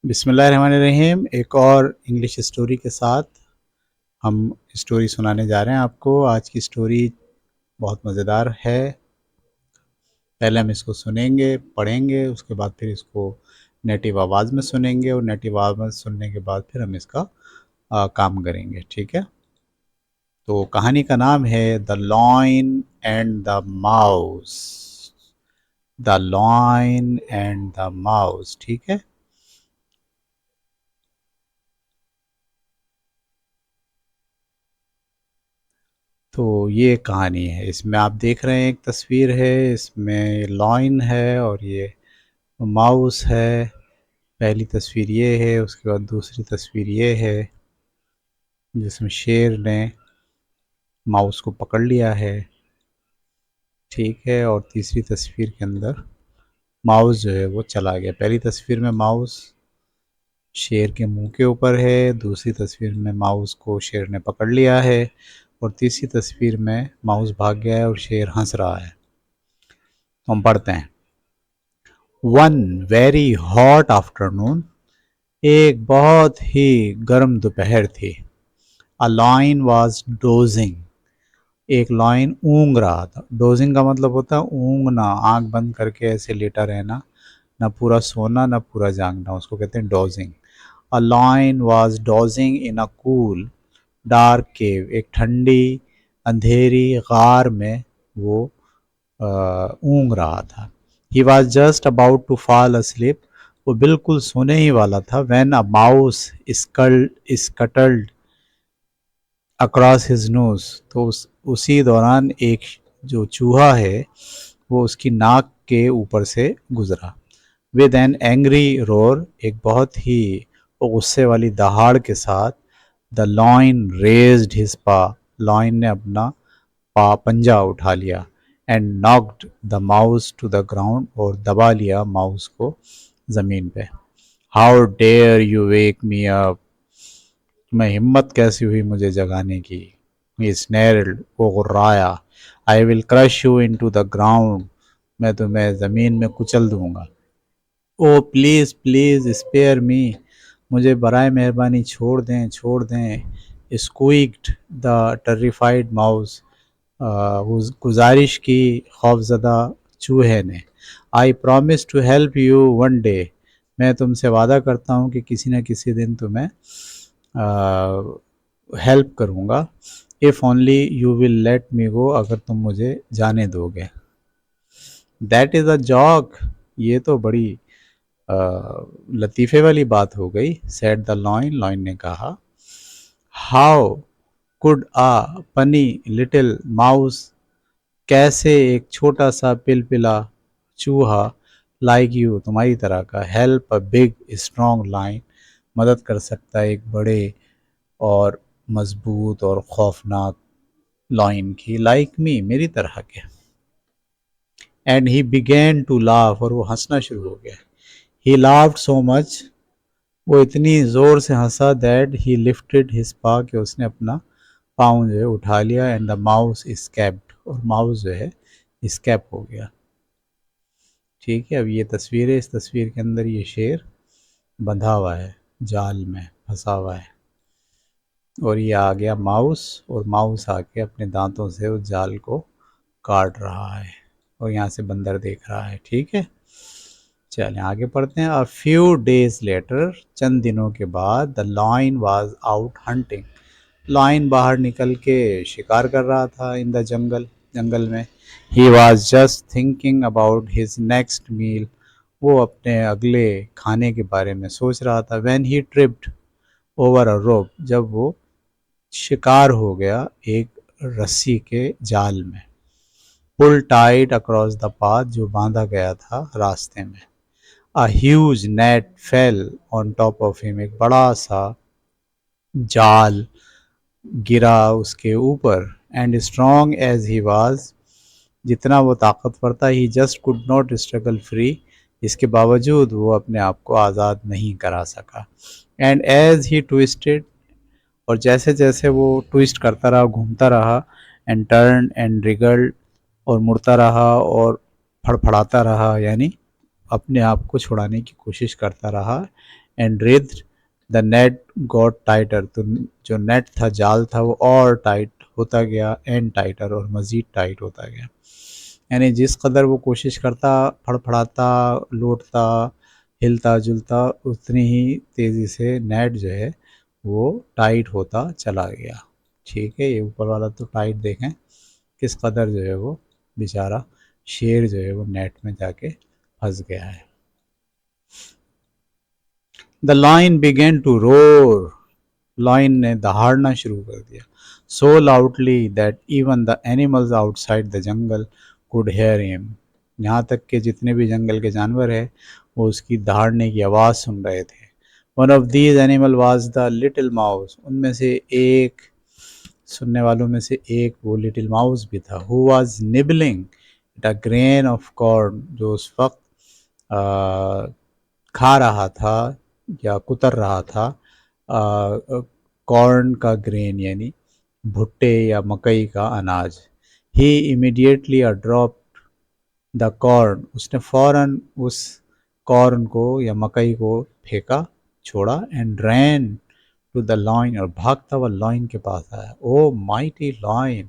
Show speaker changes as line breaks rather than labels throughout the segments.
बिस्मिल्लाहिर्रहमानिर्रहीम। एक और इंग्लिश स्टोरी के साथ हम स्टोरी सुनाने जा रहे हैं आपको। आज की स्टोरी बहुत मज़ेदार है। पहले हम इसको सुनेंगे, पढ़ेंगे, उसके बाद फिर इसको नेटिव आवाज़ में सुनेंगे और नेटिव आवाज़ में सुनने के बाद फिर हम इसका काम करेंगे। ठीक है। तो कहानी का नाम है the lion and the mouse. The lion and the mouse. ठीक है। तो ये कहानी है। इसमें आप देख रहे हैं एक तस्वीर है, इसमें लॉयन है और ये माउस है। पहली तस्वीर ये है, उसके बाद दूसरी तस्वीर ये है जिसमें शेर ने माउस को पकड़ लिया है। ठीक है। और तीसरी तस्वीर के अंदर माउस जो है वो चला गया। पहली तस्वीर में माउस शेर के मुंह के ऊपर है, दूसरी तस्वीर में माउस को शेर ने पकड़ लिया है और तीसरी तस्वीर में माउस भाग गया है और शेर हंस रहा है। हम पढ़ते हैं। वन वेरी हॉट आफ्टरनून, एक बहुत ही गर्म दोपहर थी। अ लायन वॉज डोजिंग, एक लायन ऊँग रहा था। डोजिंग का मतलब होता है ऊँगना, आंख बंद करके ऐसे लेटा रहना, ना पूरा सोना ना पूरा जागना, उसको कहते हैं dozing. A lion was dozing in a cool dark cave, एक ठंडी अंधेरी गार में वो ऊँग रहा था। He was just about to fall asleep, वो बिल्कुल सोने ही वाला था। When a mouse scuttled across his nose, तो उसी दौरान एक जो चूहा है वो उसकी नाक के ऊपर से गुजरा। विद एन एंग्री रोर, एक बहुत ही गुस्से वाली दहाड़ के साथ, the lion raised his paw, lion ने अपना पंजा उठा लिया। And knocked the mouse to the ground, और दबा लिया माउस को ज़मीन पे। How dare you wake me up, तुम्हें हिम्मत कैसी हुई मुझे जगाने की। ही स्नेरल्ड, वो गुर्राया। I will crush you into the ground, मैं तुम्हें ज़मीन में कुचल दूंगा। Oh please please spare me, मुझे बराए मेहरबानी छोड़ दें छोड़ दें। स्क्वीक्ड द टेर्रिफाइड माउस, गुजारिश की खौफजदा चूहे ने। I promise to help you one day, मैं तुमसे वादा करता हूँ कि किसी न किसी दिन तुम्हें हेल्प करूँगा। If only you will let me go, अगर तुम मुझे जाने दोगे। दैट इज़ अ जॉक, ये तो बड़ी लतीफ़े वाली बात हो गई। सेड द लॉइन, लॉइन ने कहा। हाउ कुड आ पनी लिटिल माउस, कैसे एक छोटा सा पिलपिला चूहा, लाइक यू, तुम्हारी तरह का, help a big strong line, मदद कर सकता है एक बड़े और मजबूत और खौफनाक लाइन की, लाइक मी, मेरी तरह के। And he began to laugh, और वो हंसना शुरू हो गया। ही लाफ्ड सो मच, वो इतनी ज़ोर से हंसा, दैट ही लिफ्टेड हिज पा, कि उसने अपना पाँव जो है उठा लिया। एंड द माउस स्केप्ड, और माउस जो है स्केप हो गया। ठीक है। अब ये तस्वीर है, इस तस्वीर के अंदर ये शेर बंधा हुआ है, जाल में फंसा हुआ है, और ये आ गया माउस, और माउस आके अपने दांतों से उस जाल को काट रहा है, और यहाँ से बंदर देख रहा है। ठीक है। चलें आगे पढ़ते हैं। अ फ्यू डेज लेटर, चंद दिनों के बाद, the lion was out hunting, lion बाहर निकल के शिकार कर रहा था। इन द जंगल, जंगल में। He was just thinking about his next meal, वो अपने अगले खाने के बारे में सोच रहा था। When he tripped over a rope, जब वो शिकार हो गया एक रस्सी के जाल में। Pull tight across the path, जो बांधा गया था रास्ते में। A huge net fell on top of him, एक बड़ा सा जाल गिरा उसके ऊपर। And strong as he was, जितना वो ताकतवर था, he just could not struggle free, इसके बावजूद वो अपने आप को आज़ाद नहीं करा सका। एंड एज ही ट्विस्टेड, और जैसे जैसे वो ट्विस्ट करता रहा, घूमता रहा, एंड टर्न एंड रिगल्ड, और मुड़ता रहा और फड़फड़ाता रहा, यानी अपने आप को छुड़ाने की कोशिश करता रहा। And writhed the net got tighter, तो जो नेट था, जाल था, वो और टाइट होता गया, एंड टाइटर, और मज़ीद टाइट होता गया। यानी जिस कदर वो कोशिश करता, फड़फड़ाता, लौटता, हिलता जुलता, उतनी ही तेज़ी से नेट जो है वो टाइट होता चला गया। ठीक है, ये ऊपर वाला तो टाइट देखें किस कदर जो है वो बेचारा शेर जो है वो नेट में जाके फंस गया है। The lion began to roar, lion ने दहाड़ना शुरू कर दिया। So loudly that even the animals outside the jungle could hear him, यहाँ तक कि जितने भी जंगल के जानवर हैं वो उसकी दहाड़ने की आवाज़ सुन रहे थे। One of these animal was the little mouse, उनमें से एक, सुनने वालों में से एक वो लिटिल माउस भी था। Who was nibbling the grain of corn, जो उस वक्त खा रहा था या कुतर रहा था कॉर्न का ग्रेन, यानी भुट्टे या मकई का अनाज। ही इमीडिएटली ड्रॉप द कॉर्न, उसने फ़ौरन उस कॉर्न को या मकई को फेंका, छोड़ा। And ran to the lion, और भागता हुआ लॉइन के पास आया। ओ माइटी लॉइन,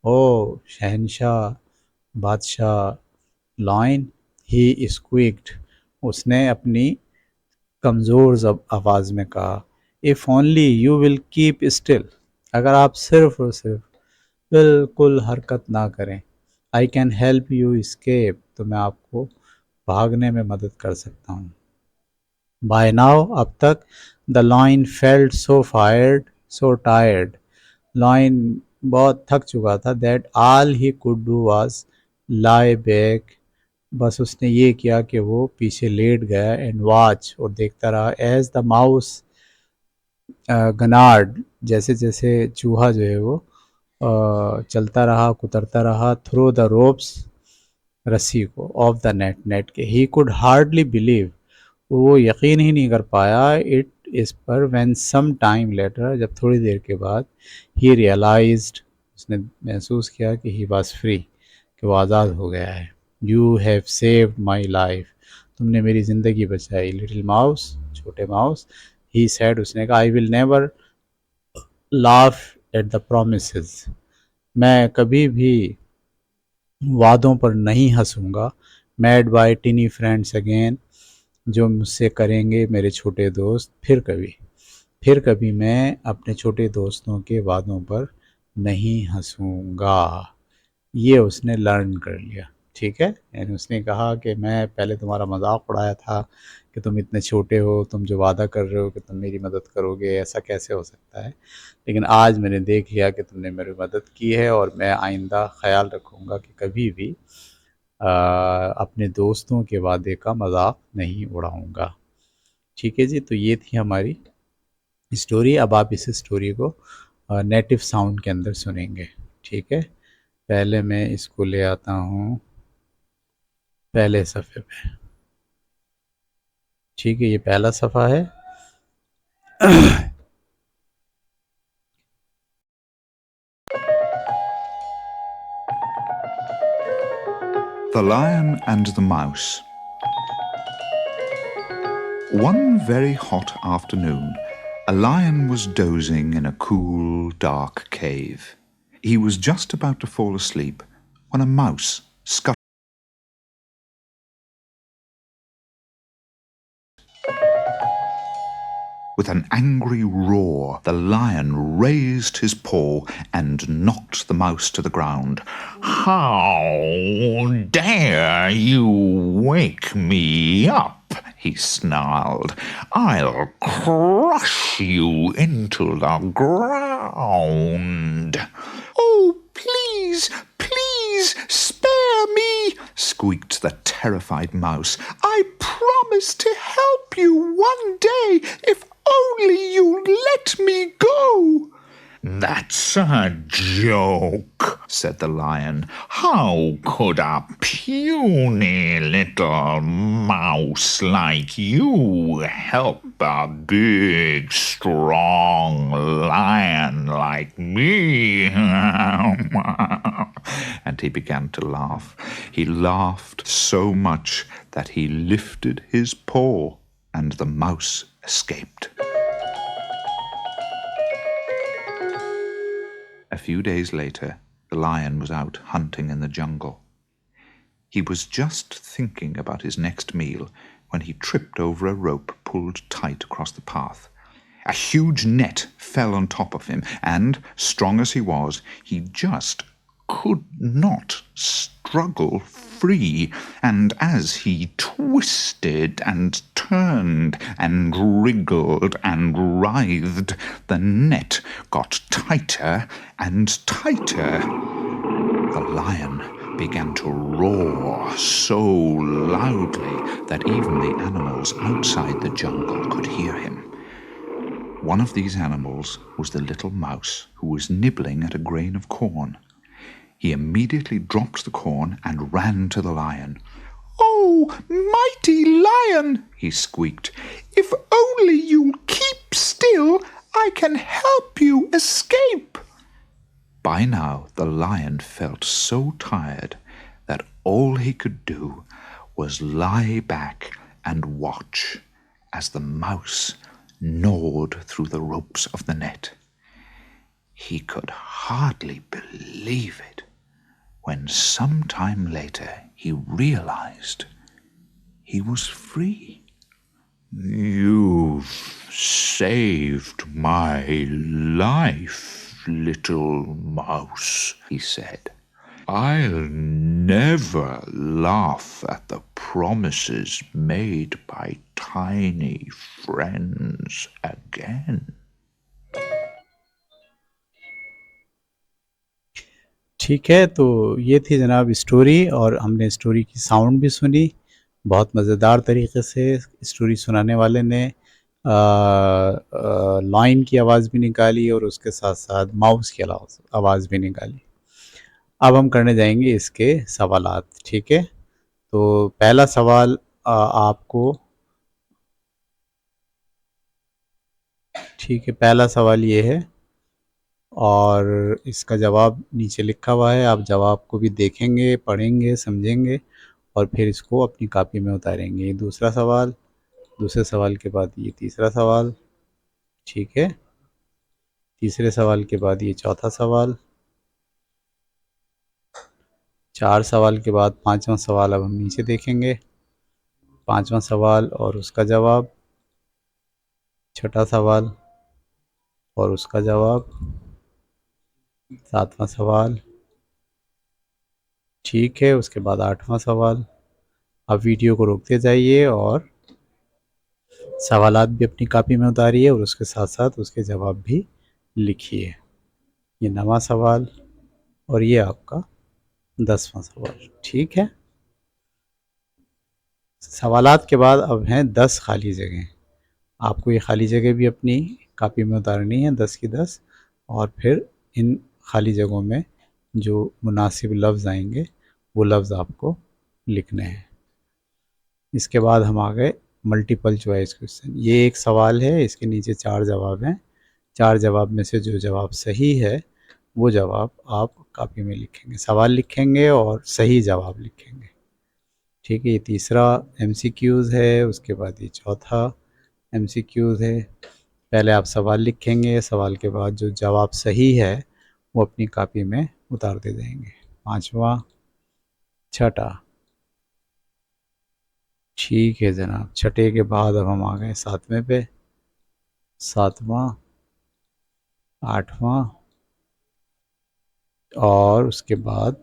ओ शहनशाह, बादशाह लॉइन, ही स्क्विक्ड, उसने अपनी कमज़ोर आवाज़ में कहा, if only you will keep still, अगर आप सिर्फ और सिर्फ बिल्कुल हरकत ना करें, I can help you escape, तो मैं आपको भागने में मदद कर सकता हूँ। बाय नाउ, अब तक, the line felt so fired so tired, line बहुत थक चुका था। That all he could do was lie back, बस उसने ये किया कि वो पीछे लेट गया। एंड वॉच, और देखता रहा। एज द माउस गनार्ड, जैसे जैसे चूहा जो है वो चलता रहा, कुतरता रहा, थ्रू द रोप्स, रस्सी को, ऑफ द नेट, नेट के। ही कुड हार्डली बिलीव, वो यकीन ही नहीं कर पाया इट इस पर। व्हेन सम टाइम लेटर, जब थोड़ी देर के बाद, ही रियलाइज्ड, उसने महसूस किया कि ही वाज फ्री, कि वो आज़ाद हो गया है। You have saved my life, तुमने मेरी ज़िंदगी बचाई। लिटिल माउस, छोटे माउस, ही सेड, उसने कहा, I will never laugh at the promises, मैं कभी भी वादों पर नहीं हंसूंगा। Made by tiny friends again, जो मुझसे करेंगे मेरे छोटे दोस्त फिर कभी मैं अपने छोटे दोस्तों के वादों पर नहीं हंसूंगा। ये उसने लर्न कर लिया। ठीक है, यानी उसने कहा कि मैं पहले तुम्हारा मजाक उड़ाया था कि तुम इतने छोटे हो, तुम जो वादा कर रहे हो कि तुम मेरी मदद करोगे, ऐसा कैसे हो सकता है, लेकिन आज मैंने देख लिया कि तुमने मेरी मदद की है, और मैं आइंदा ख्याल रखूँगा कि कभी भी अपने दोस्तों के वादे का मजाक नहीं उड़ाऊँगा। ठीक है जी, तो ये थी हमारी स्टोरी। अब आप इस स्टोरी को नेटिव साउंड के अंदर सुनेंगे। ठीक है, पहले मैं इसको ले आता हूँ पहले सफ़े पे। ठीक है, ये पहला सफ़ा है।
The Lion and the Mouse. One very hot afternoon, a lion was dozing in a cool, dark cave. He was just about to fall asleep when a mouse scuttled. With an angry roar, the lion raised his paw and knocked the mouse to the ground. "How dare you wake me up?" he snarled. "I'll crush you into the ground." "Oh, please, please, spare me," squeaked the terrified mouse. "I promise to help you one day if only you let me go." "That's a joke," said the lion. "How could a puny little mouse like you help a big, strong lion like me?" And he began to laugh. He laughed so much that he lifted his paw and the mouse escaped. A few days later, the lion was out hunting in the jungle. He was just thinking about his next meal when he tripped over a rope pulled tight across the path. A huge net fell on top of him, and, strong as he was, he just could not struggle free, and as he twisted and turned and wriggled and writhed, the net got tighter and tighter. The lion began to roar so loudly that even the animals outside the jungle could hear him. One of these animals was the little mouse who was nibbling at a grain of corn. He immediately dropped the corn and ran to the lion. "Oh, mighty lion," he squeaked, "if only you'll keep still, I can help you escape." By now the lion felt so tired that all he could do was lie back and watch as the mouse gnawed through the ropes of the net. He could hardly believe it when some time later he realized he was free. "You've saved my life, little mouse," he said. "I'll never laugh at the promises made by tiny friends again."
ठीक है, तो ये थी जनाब story, और हमने story की sound भी सुनी। बहुत मज़ेदार तरीके से स्टोरी सुनाने वाले ने लायन की आवाज़ भी निकाली और उसके साथ-साथ माउस की आवाज़ भी निकाली। अब हम करने जाएंगे इसके सवालात, ठीक है? तो पहला सवाल आपको, ठीक है, पहला सवाल ये है और इसका जवाब नीचे लिखा हुआ है। आप जवाब को भी देखेंगे, पढ़ेंगे, समझेंगे और फिर इसको अपनी कॉपी में उतारेंगे। ये दूसरा सवाल, दूसरे सवाल के बाद ये तीसरा सवाल, ठीक है? तीसरे सवाल के बाद ये चौथा सवाल, 4 सवाल के बाद पाँचवा सवाल अब हम नीचे देखेंगे। पाँचवा सवाल और उसका जवाब, छठा सवाल और उसका जवाब, सातवां सवाल, ठीक है? उसके बाद आठवां सवाल। अब वीडियो को रोकते जाइए और सवालात भी अपनी कॉपी में उतारिए और उसके साथ-साथ उसके जवाब भी लिखिए। ये 9वां सवाल और ये आपका 10वां सवाल, ठीक है? सवालात के बाद अब हैं 10 खाली जगह। आपको ये खाली जगह भी अपनी कॉपी में उतारनी है, 10 की 10, और फिर इन खाली जगहों में जो मुनासिब लफ्ज़ आएंगे वो लफ्ज़ आपको लिखने हैं। इसके बाद हम आ गए मल्टीपल चॉइस क्वेश्चन। ये एक सवाल है, इसके नीचे 4 जवाब हैं। 4 जवाब में से जो जवाब सही है वो जवाब आप कॉपी में लिखेंगे, सवाल लिखेंगे और सही जवाब लिखेंगे, ठीक है? ये तीसरा MCQs है, उसके बाद ये चौथा MCQs है। पहले आप सवाल लिखेंगे, सवाल के बाद जो जवाब सही है वो अपनी कॉपी में उतारते जाएंगे। 5वां, छठा, ठीक है जनाब। छठे के बाद अब हम आ गए 7वें पे, 7वां, 8वां और उसके बाद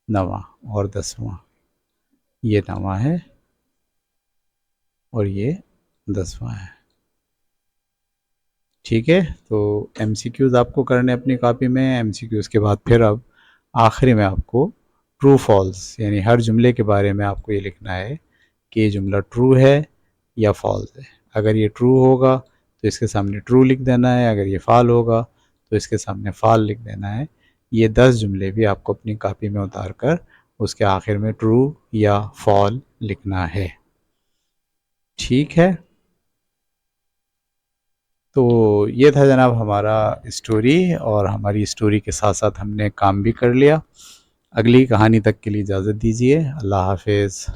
9वां और 10वां। ये 9वां है और ये 10वां है, ठीक है? तो MCQs आपको करने अपनी कॉपी में। MCQs के बाद फिर अब आखिरी में आपको ट्रू फॉल्स, यानी हर जुमले के बारे में आपको ये लिखना है कि ये जुमला ट्रू है या फॉल्स है। अगर ये ट्रू होगा तो इसके सामने ट्रू लिख देना है, अगर ये फॉल होगा तो इसके सामने फॉल लिख देना है। ये 10 जुमले भी आपको अपनी कॉपी में उतार कर उसके आखिर में ट्रू या फॉल लिखना है, ठीक है? तो ये था जनाब हमारा स्टोरी, और हमारी स्टोरी के साथ साथ हमने काम भी कर लिया। अगली कहानी तक के लिए इजाज़त दीजिए। अल्लाह हाफ़िज़।